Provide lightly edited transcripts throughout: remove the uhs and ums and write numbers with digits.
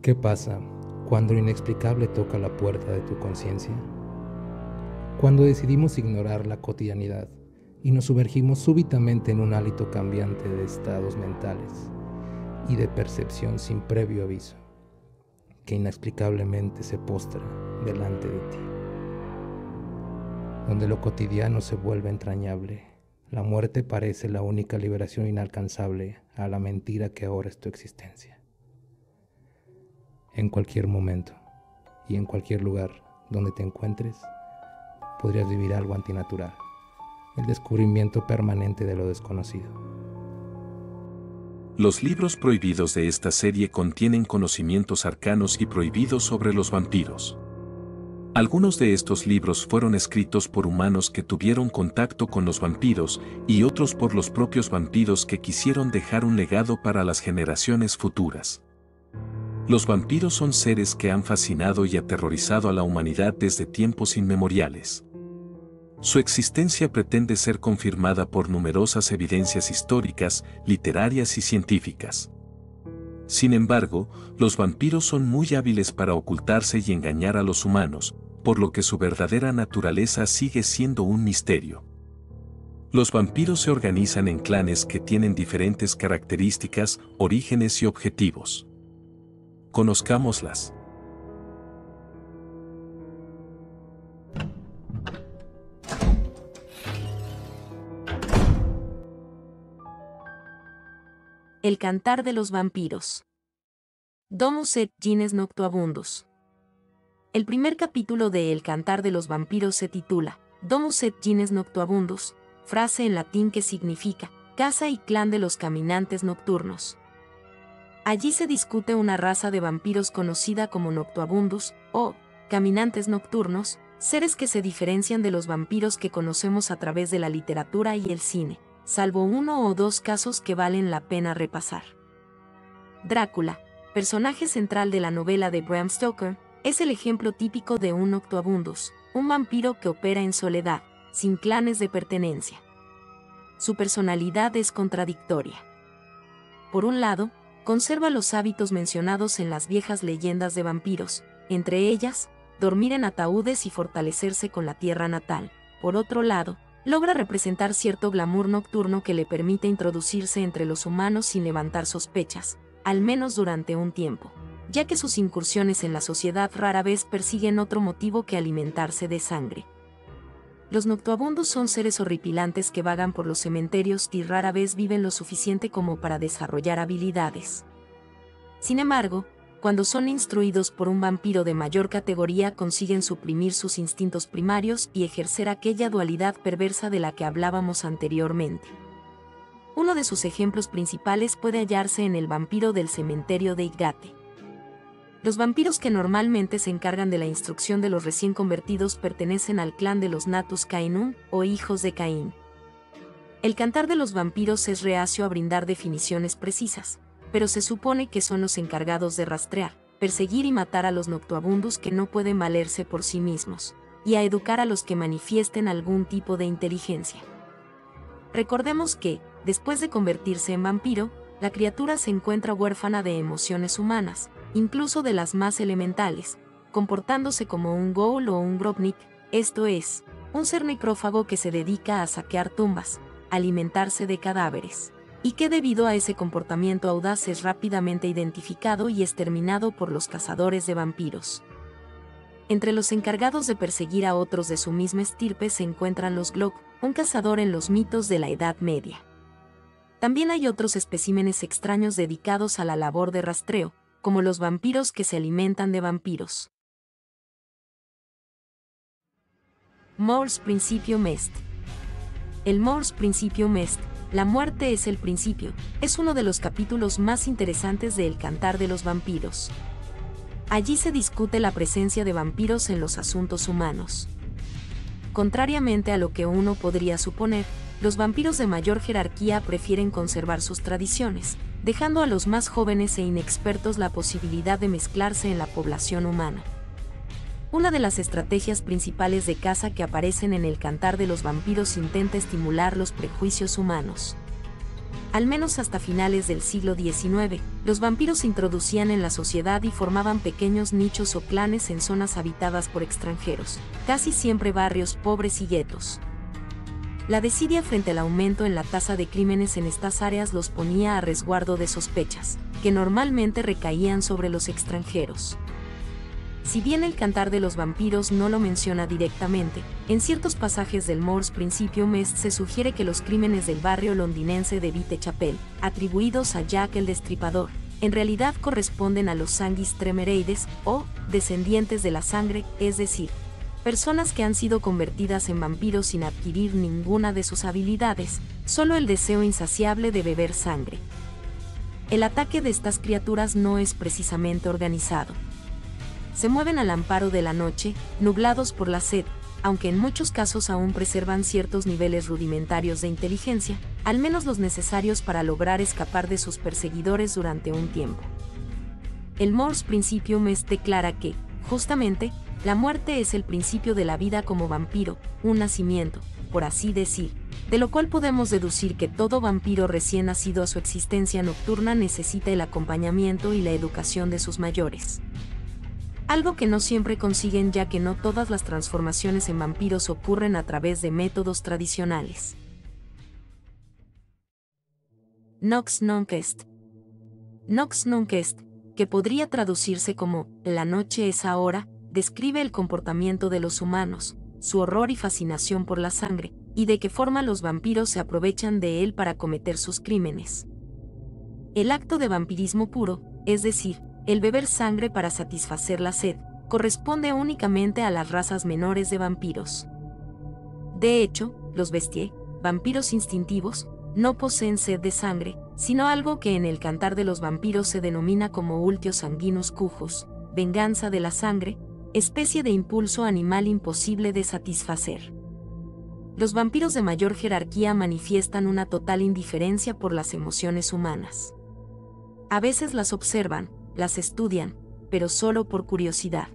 ¿Qué pasa cuando lo inexplicable toca la puerta de tu conciencia? Cuando decidimos ignorar la cotidianidad y nos sumergimos súbitamente en un hálito cambiante de estados mentales y de percepción sin previo aviso, que inexplicablemente se postra delante de ti. Donde lo cotidiano se vuelve entrañable, la muerte parece la única liberación inalcanzable a la mentira que ahora es tu existencia. En cualquier momento y en cualquier lugar donde te encuentres, podrías vivir algo antinatural, el descubrimiento permanente de lo desconocido. Los libros prohibidos de esta serie contienen conocimientos arcanos y prohibidos sobre los vampiros. Algunos de estos libros fueron escritos por humanos que tuvieron contacto con los vampiros y otros por los propios vampiros que quisieron dejar un legado para las generaciones futuras. Los vampiros son seres que han fascinado y aterrorizado a la humanidad desde tiempos inmemoriales. Su existencia pretende ser confirmada por numerosas evidencias históricas, literarias y científicas. Sin embargo, los vampiros son muy hábiles para ocultarse y engañar a los humanos, por lo que su verdadera naturaleza sigue siendo un misterio. Los vampiros se organizan en clanes que tienen diferentes características, orígenes y objetivos. Conozcámoslas. El cantar de los vampiros. Domus et gines noctuabundus. El primer capítulo de El cantar de los vampiros se titula Domus et gines noctuabundus, frase en latín que significa casa y clan de los caminantes nocturnos. Allí se discute una raza de vampiros conocida como noctuabundus, o caminantes nocturnos, seres que se diferencian de los vampiros que conocemos a través de la literatura y el cine, salvo uno o dos casos que valen la pena repasar. Drácula, personaje central de la novela de Bram Stoker, es el ejemplo típico de un noctuabundus, un vampiro que opera en soledad, sin clanes de pertenencia. Su personalidad es contradictoria. Por un lado, conserva los hábitos mencionados en las viejas leyendas de vampiros, entre ellas, dormir en ataúdes y fortalecerse con la tierra natal. Por otro lado, logra representar cierto glamour nocturno que le permite introducirse entre los humanos sin levantar sospechas, al menos durante un tiempo, ya que sus incursiones en la sociedad rara vez persiguen otro motivo que alimentarse de sangre. Los noctuabundos son seres horripilantes que vagan por los cementerios y rara vez viven lo suficiente como para desarrollar habilidades. Sin embargo, cuando son instruidos por un vampiro de mayor categoría consiguen suprimir sus instintos primarios y ejercer aquella dualidad perversa de la que hablábamos anteriormente. Uno de sus ejemplos principales puede hallarse en el vampiro del cementerio de Iggate. Los vampiros que normalmente se encargan de la instrucción de los recién convertidos pertenecen al clan de los Natus Cainum, o hijos de Caín. El cantar de los vampiros es reacio a brindar definiciones precisas, pero se supone que son los encargados de rastrear, perseguir y matar a los noctuabundus que no pueden valerse por sí mismos, y a educar a los que manifiesten algún tipo de inteligencia. Recordemos que, después de convertirse en vampiro, la criatura se encuentra huérfana de emociones humanas, incluso de las más elementales, comportándose como un ghoul o un grobnik, esto es, un ser necrófago que se dedica a saquear tumbas, alimentarse de cadáveres, y que debido a ese comportamiento audaz es rápidamente identificado y exterminado por los cazadores de vampiros. Entre los encargados de perseguir a otros de su misma estirpe se encuentran los Glok, un cazador en los mitos de la Edad Media. También hay otros especímenes extraños dedicados a la labor de rastreo, como los vampiros que se alimentan de vampiros. Mors Principium Est. El Mors Principium Est, la muerte es el principio, es uno de los capítulos más interesantes de El cantar de los vampiros. Allí se discute la presencia de vampiros en los asuntos humanos. Contrariamente a lo que uno podría suponer, los vampiros de mayor jerarquía prefieren conservar sus tradiciones, dejando a los más jóvenes e inexpertos la posibilidad de mezclarse en la población humana. Una de las estrategias principales de caza que aparecen en El cantar de los vampiros intenta estimular los prejuicios humanos. Al menos hasta finales del siglo XIX, los vampiros se introducían en la sociedad y formaban pequeños nichos o clanes en zonas habitadas por extranjeros, casi siempre barrios pobres y guetos. La desidia frente al aumento en la tasa de crímenes en estas áreas los ponía a resguardo de sospechas, que normalmente recaían sobre los extranjeros. Si bien el Cantar de los Vampiros no lo menciona directamente, en ciertos pasajes del Moors Principium Est se sugiere que los crímenes del barrio londinense de Whitechapel, atribuidos a Jack el Destripador, en realidad corresponden a los Sanguis Tremereides, o descendientes de la sangre, es decir, personas que han sido convertidas en vampiros sin adquirir ninguna de sus habilidades, solo el deseo insaciable de beber sangre. El ataque de estas criaturas no es precisamente organizado. Se mueven al amparo de la noche, nublados por la sed, aunque en muchos casos aún preservan ciertos niveles rudimentarios de inteligencia, al menos los necesarios para lograr escapar de sus perseguidores durante un tiempo. El Moors Principium Est declara que, justamente, la muerte es el principio de la vida como vampiro, un nacimiento, por así decir, de lo cual podemos deducir que todo vampiro recién nacido a su existencia nocturna necesita el acompañamiento y la educación de sus mayores. Algo que no siempre consiguen, ya que no todas las transformaciones en vampiros ocurren a través de métodos tradicionales. Nox Nunc Est. Nox Nunc Est, que podría traducirse como «la noche es ahora», describe el comportamiento de los humanos, su horror y fascinación por la sangre, y de qué forma los vampiros se aprovechan de él para cometer sus crímenes. El acto de vampirismo puro, es decir, el beber sangre para satisfacer la sed, corresponde únicamente a las razas menores de vampiros. De hecho, los Bestie, vampiros instintivos, no poseen sed de sangre, sino algo que en el Cantar de los Vampiros se denomina como ultio sanguinus cujus, venganza de la sangre, especie de impulso animal imposible de satisfacer. Los vampiros de mayor jerarquía manifiestan una total indiferencia por las emociones humanas. A veces las observan, las estudian, pero solo por curiosidad.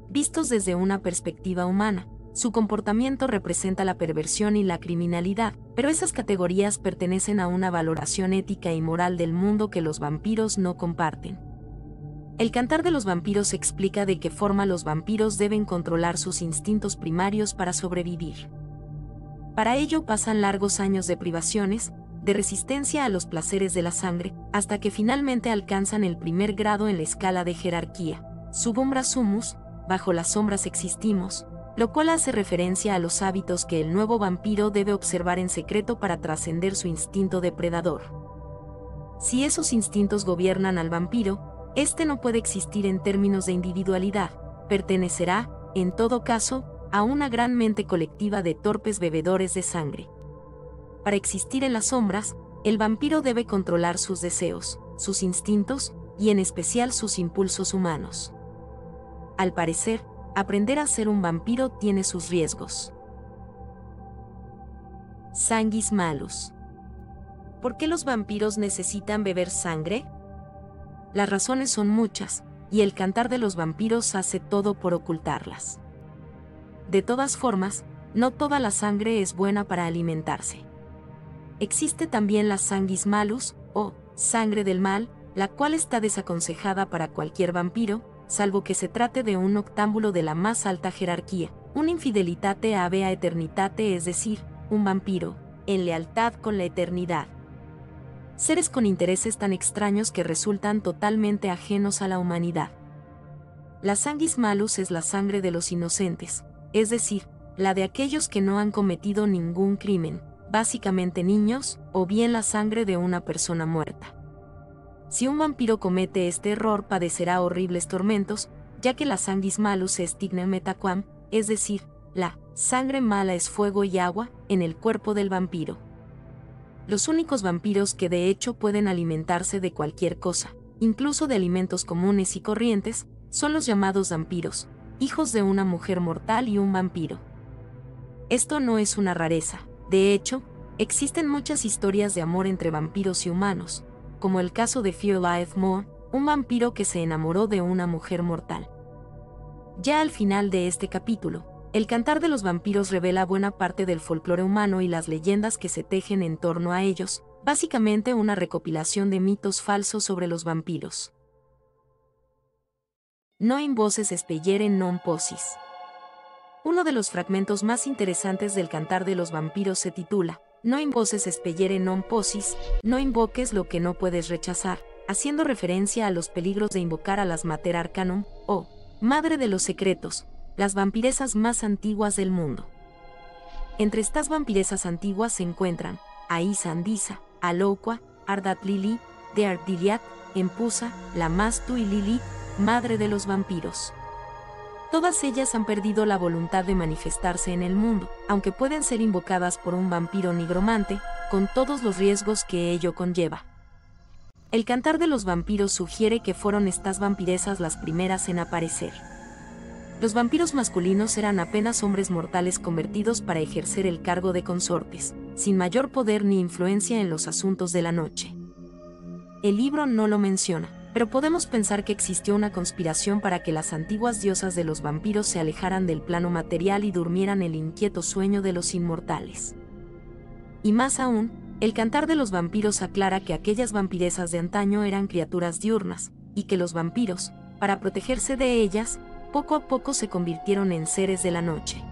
Vistos desde una perspectiva humana, su comportamiento representa la perversión y la criminalidad, pero esas categorías pertenecen a una valoración ética y moral del mundo que los vampiros no comparten. El Cantar de los Vampiros explica de qué forma los vampiros deben controlar sus instintos primarios para sobrevivir. Para ello pasan largos años de privaciones, de resistencia a los placeres de la sangre, hasta que finalmente alcanzan el primer grado en la escala de jerarquía, subumbra sumus, bajo las sombras existimos, lo cual hace referencia a los hábitos que el nuevo vampiro debe observar en secreto para trascender su instinto depredador. Si esos instintos gobiernan al vampiro, este no puede existir en términos de individualidad, pertenecerá, en todo caso, a una gran mente colectiva de torpes bebedores de sangre. Para existir en las sombras, el vampiro debe controlar sus deseos, sus instintos, y en especial sus impulsos humanos. Al parecer, aprender a ser un vampiro tiene sus riesgos. Sanguis malus. ¿Por qué los vampiros necesitan beber sangre? Las razones son muchas, y el Cantar de los Vampiros hace todo por ocultarlas. De todas formas, no toda la sangre es buena para alimentarse. Existe también la sanguis malus, o sangre del mal, la cual está desaconsejada para cualquier vampiro, salvo que se trate de un noctámbulo de la más alta jerarquía, un infidelitate habea eternitate, es decir, un vampiro, en lealtad con la eternidad. Seres con intereses tan extraños que resultan totalmente ajenos a la humanidad. La sanguis malus es la sangre de los inocentes, es decir, la de aquellos que no han cometido ningún crimen, básicamente niños, o bien la sangre de una persona muerta. Si un vampiro comete este error padecerá horribles tormentos, ya que la sanguis malus es tignem et aquam, es decir, la sangre mala es fuego y agua, en el cuerpo del vampiro. Los únicos vampiros que de hecho pueden alimentarse de cualquier cosa, incluso de alimentos comunes y corrientes, son los llamados vampiros, hijos de una mujer mortal y un vampiro. Esto no es una rareza. De hecho, existen muchas historias de amor entre vampiros y humanos, como el caso de Fear Lieth More, un vampiro que se enamoró de una mujer mortal. Ya al final de este capítulo, el Cantar de los Vampiros revela buena parte del folclore humano y las leyendas que se tejen en torno a ellos, básicamente una recopilación de mitos falsos sobre los vampiros. No invoces spellere non posis. Uno de los fragmentos más interesantes del Cantar de los Vampiros se titula No invoces spellere non posis, no invoques lo que no puedes rechazar, haciendo referencia a los peligros de invocar a las Mater Arcanum, o Madre de los Secretos, las vampiresas más antiguas del mundo. Entre estas vampiresas antiguas se encuentran Aisa Andisa, Aloqua, Ardat Lili, de Ardiliat, Empusa, Lamastu y Lilith, Madre de los Vampiros. Todas ellas han perdido la voluntad de manifestarse en el mundo, aunque pueden ser invocadas por un vampiro nigromante, con todos los riesgos que ello conlleva. El Cantar de los Vampiros sugiere que fueron estas vampiresas las primeras en aparecer. Los vampiros masculinos eran apenas hombres mortales convertidos para ejercer el cargo de consortes, sin mayor poder ni influencia en los asuntos de la noche. El libro no lo menciona, pero podemos pensar que existió una conspiración para que las antiguas diosas de los vampiros se alejaran del plano material y durmieran el inquieto sueño de los inmortales. Y más aún, el Cantar de los Vampiros aclara que aquellas vampiresas de antaño eran criaturas diurnas, y que los vampiros, para protegerse de ellas, poco a poco se convirtieron en seres de la noche.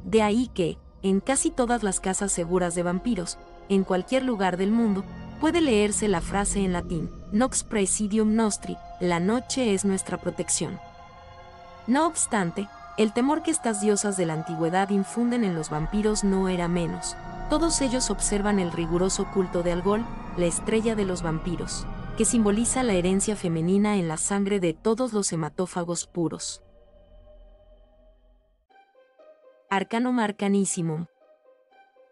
De ahí que, en casi todas las casas seguras de vampiros, en cualquier lugar del mundo, puede leerse la frase en latín, Nox praesidium nostri, la noche es nuestra protección. No obstante, el temor que estas diosas de la antigüedad infunden en los vampiros no era menos. Todos ellos observan el riguroso culto de Algol, la estrella de los vampiros, que simboliza la herencia femenina en la sangre de todos los hematófagos puros. Arcanum Arcanissimum.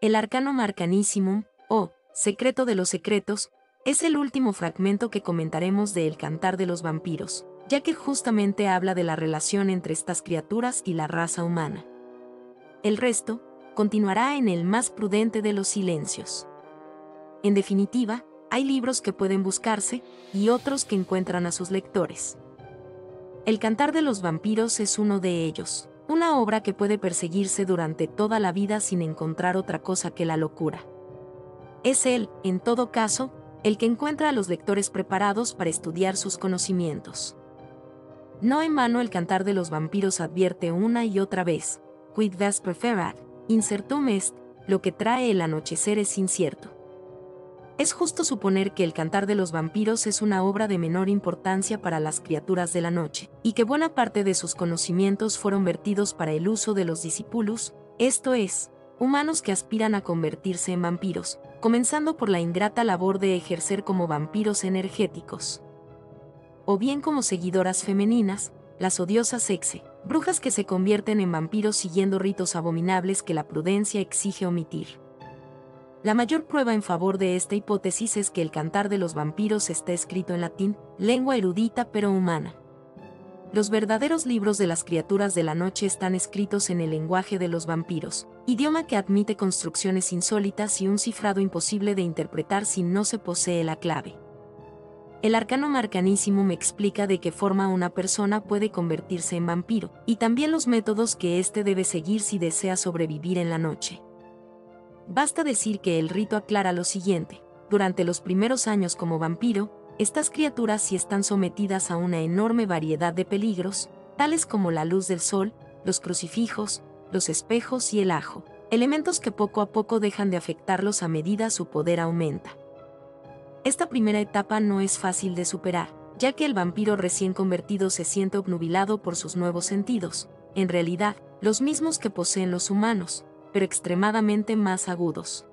El Arcanum Arcanissimum, o Secreto de los Secretos, es el último fragmento que comentaremos de El Cantar de los Vampiros, ya que justamente habla de la relación entre estas criaturas y la raza humana. El resto continuará en el más prudente de los silencios. En definitiva, hay libros que pueden buscarse y otros que encuentran a sus lectores. El Cantar de los Vampiros es uno de ellos, una obra que puede perseguirse durante toda la vida sin encontrar otra cosa que la locura. Es él, en todo caso, el que encuentra a los lectores preparados para estudiar sus conocimientos. No en vano el Cantar de los Vampiros advierte una y otra vez, quid vesper ferat, incertum est, lo que trae el anochecer es incierto. Es justo suponer que el Cantar de los Vampiros es una obra de menor importancia para las criaturas de la noche, y que buena parte de sus conocimientos fueron vertidos para el uso de los discípulos, esto es, humanos que aspiran a convertirse en vampiros, comenzando por la ingrata labor de ejercer como vampiros energéticos. O bien como seguidoras femeninas, las odiosas exe, brujas que se convierten en vampiros siguiendo ritos abominables que la prudencia exige omitir. La mayor prueba en favor de esta hipótesis es que el Cantar de los Vampiros está escrito en latín, lengua erudita pero humana. Los verdaderos libros de las criaturas de la noche están escritos en el lenguaje de los vampiros, idioma que admite construcciones insólitas y un cifrado imposible de interpretar si no se posee la clave. El Arcanum Arcanissimum explica de qué forma una persona puede convertirse en vampiro, y también los métodos que éste debe seguir si desea sobrevivir en la noche. Basta decir que el rito aclara lo siguiente: durante los primeros años como vampiro, estas criaturas sí están sometidas a una enorme variedad de peligros, tales como la luz del sol, los crucifijos, los espejos y el ajo, elementos que poco a poco dejan de afectarlos a medida su poder aumenta. Esta primera etapa no es fácil de superar, ya que el vampiro recién convertido se siente obnubilado por sus nuevos sentidos, en realidad, los mismos que poseen los humanos, pero extremadamente más agudos.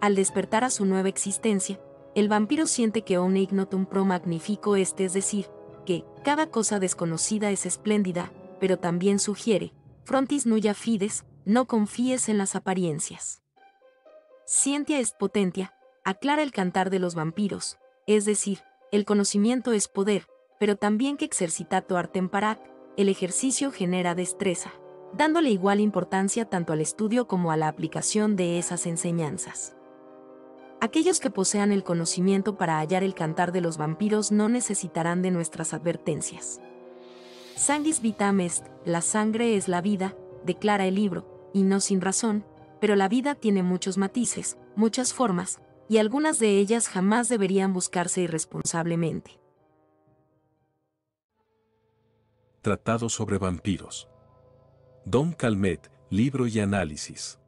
Al despertar a su nueva existencia, el vampiro siente que omne ignotum pro magnifico est, es decir, que cada cosa desconocida es espléndida, pero también sugiere, frontis nulla fides, no confíes en las apariencias. Scientia est potentia, aclara el Cantar de los Vampiros, es decir, el conocimiento es poder, pero también que exercitato artem parat, el ejercicio genera destreza, dándole igual importancia tanto al estudio como a la aplicación de esas enseñanzas. Aquellos que posean el conocimiento para hallar el Cantar de los Vampiros no necesitarán de nuestras advertencias. Sanguis vitam est, la sangre es la vida, declara el libro, y no sin razón, pero la vida tiene muchos matices, muchas formas, y algunas de ellas jamás deberían buscarse irresponsablemente. Tratado sobre vampiros. Dom Calmet, libro y análisis.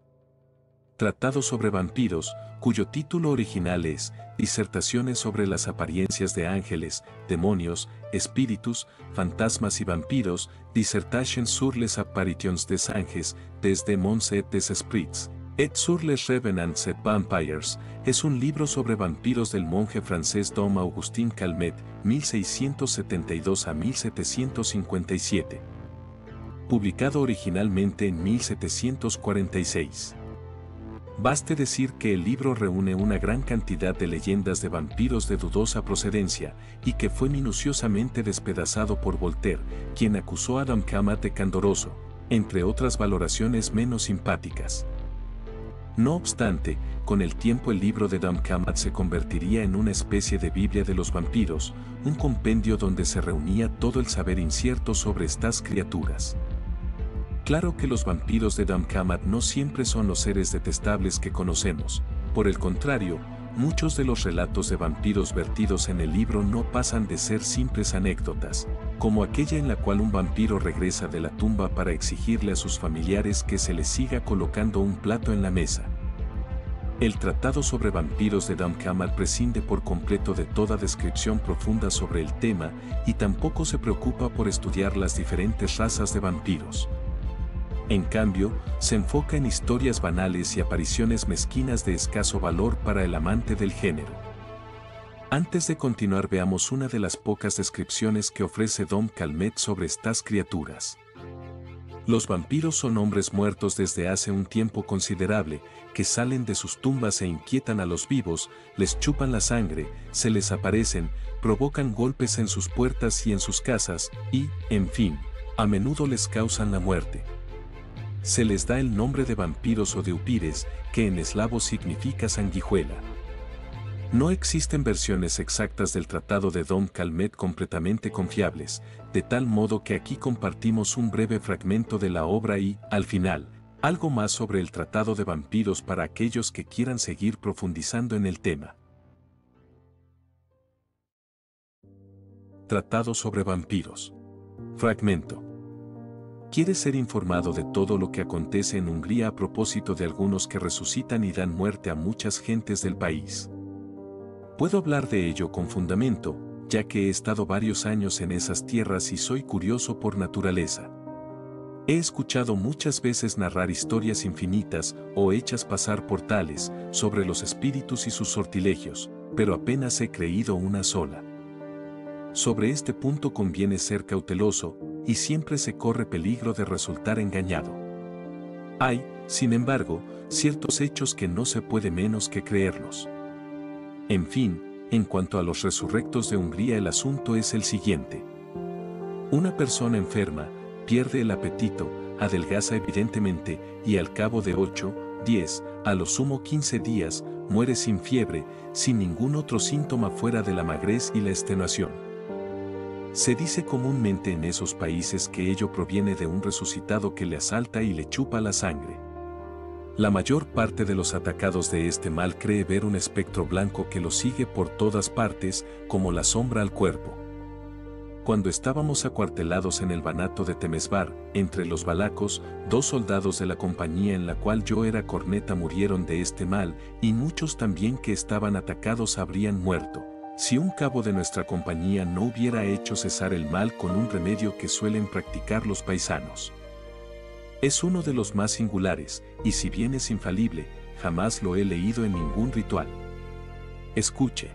Tratado sobre vampiros, cuyo título original es Disertaciones sobre las apariencias de ángeles, demonios, espíritus, fantasmas y vampiros, Dissertations sur les apparitions des anges, des démons et des esprits, et sur les revenants et vampires, es un libro sobre vampiros del monje francés Dom Augustin Calmet, 1672 a 1757. Publicado originalmente en 1746. Baste decir que el libro reúne una gran cantidad de leyendas de vampiros de dudosa procedencia, y que fue minuciosamente despedazado por Voltaire, quien acusó a Dom Calmet de candoroso, entre otras valoraciones menos simpáticas. No obstante, con el tiempo el libro de Dom Calmet se convertiría en una especie de Biblia de los vampiros, un compendio donde se reunía todo el saber incierto sobre estas criaturas. Claro que los vampiros de Dom Calmet no siempre son los seres detestables que conocemos, por el contrario, muchos de los relatos de vampiros vertidos en el libro no pasan de ser simples anécdotas, como aquella en la cual un vampiro regresa de la tumba para exigirle a sus familiares que se les siga colocando un plato en la mesa. El tratado sobre vampiros de Dom Calmet prescinde por completo de toda descripción profunda sobre el tema y tampoco se preocupa por estudiar las diferentes razas de vampiros. En cambio, se enfoca en historias banales y apariciones mezquinas de escaso valor para el amante del género. Antes de continuar, veamos una de las pocas descripciones que ofrece Dom Calmet sobre estas criaturas. Los vampiros son hombres muertos desde hace un tiempo considerable, que salen de sus tumbas e inquietan a los vivos, les chupan la sangre, se les aparecen, provocan golpes en sus puertas y en sus casas, y, en fin, a menudo les causan la muerte. Se les da el nombre de vampiros o de upires, que en eslavo significa sanguijuela. No existen versiones exactas del tratado de Dom Calmet completamente confiables, de tal modo que aquí compartimos un breve fragmento de la obra y, al final, algo más sobre el tratado de vampiros para aquellos que quieran seguir profundizando en el tema. Tratado sobre vampiros. Fragmento. ¿Quieres ser informado de todo lo que acontece en Hungría a propósito de algunos que resucitan y dan muerte a muchas gentes del país? Puedo hablar de ello con fundamento, ya que he estado varios años en esas tierras y soy curioso por naturaleza. He escuchado muchas veces narrar historias infinitas, o hechas pasar por tales, sobre los espíritus y sus sortilegios, pero apenas he creído una sola. Sobre este punto conviene ser cauteloso, y siempre se corre peligro de resultar engañado. Hay, sin embargo, ciertos hechos que no se puede menos que creerlos. En fin, en cuanto a los resurrectos de Hungría, el asunto es el siguiente. Una persona enferma, pierde el apetito, adelgaza evidentemente, y al cabo de 8, 10, a lo sumo 15 días, muere sin fiebre, sin ningún otro síntoma fuera de la magrez y la extenuación. Se dice comúnmente en esos países que ello proviene de un resucitado que le asalta y le chupa la sangre. La mayor parte de los atacados de este mal cree ver un espectro blanco que lo sigue por todas partes, como la sombra al cuerpo. Cuando estábamos acuartelados en el banato de Temesvar, entre los valacos, 2 soldados de la compañía en la cual yo era corneta murieron de este mal, y muchos también que estaban atacados habrían muerto, si un cabo de nuestra compañía no hubiera hecho cesar el mal con un remedio que suelen practicar los paisanos. Es uno de los más singulares, y si bien es infalible, jamás lo he leído en ningún ritual. Escuche.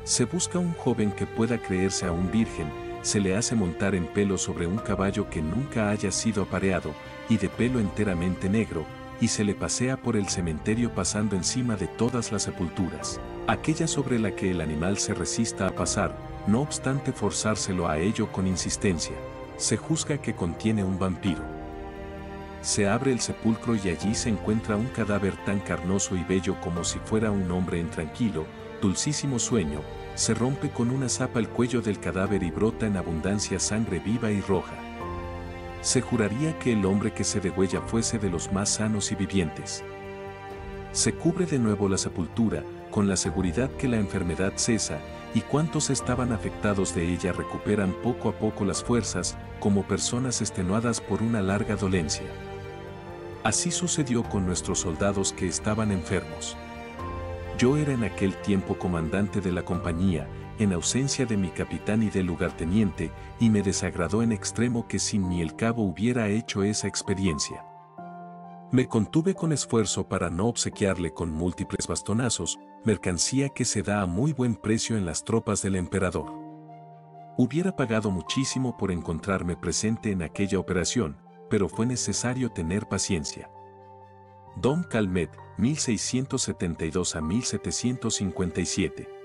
Se busca un joven que pueda creerse aún virgen, se le hace montar en pelo sobre un caballo que nunca haya sido apareado, y de pelo enteramente negro, y se le pasea por el cementerio pasando encima de todas las sepulturas, aquella sobre la que el animal se resista a pasar, no obstante forzárselo a ello con insistencia, se juzga que contiene un vampiro. Se abre el sepulcro y allí se encuentra un cadáver tan carnoso y bello como si fuera un hombre en tranquilo, dulcísimo sueño, se rompe con una zapa el cuello del cadáver y brota en abundancia sangre viva y roja. Se juraría que el hombre que se degüella fuese de los más sanos y vivientes. Se cubre de nuevo la sepultura, con la seguridad que la enfermedad cesa, y cuantos estaban afectados de ella recuperan poco a poco las fuerzas, como personas extenuadas por una larga dolencia. Así sucedió con nuestros soldados que estaban enfermos. Yo era en aquel tiempo comandante de la compañía, en ausencia de mi capitán y del lugarteniente, y me desagradó en extremo que sin mí el cabo hubiera hecho esa experiencia. Me contuve con esfuerzo para no obsequiarle con múltiples bastonazos, mercancía que se da a muy buen precio en las tropas del emperador. Hubiera pagado muchísimo por encontrarme presente en aquella operación, pero fue necesario tener paciencia. Dom Calmet, 1672 a 1757.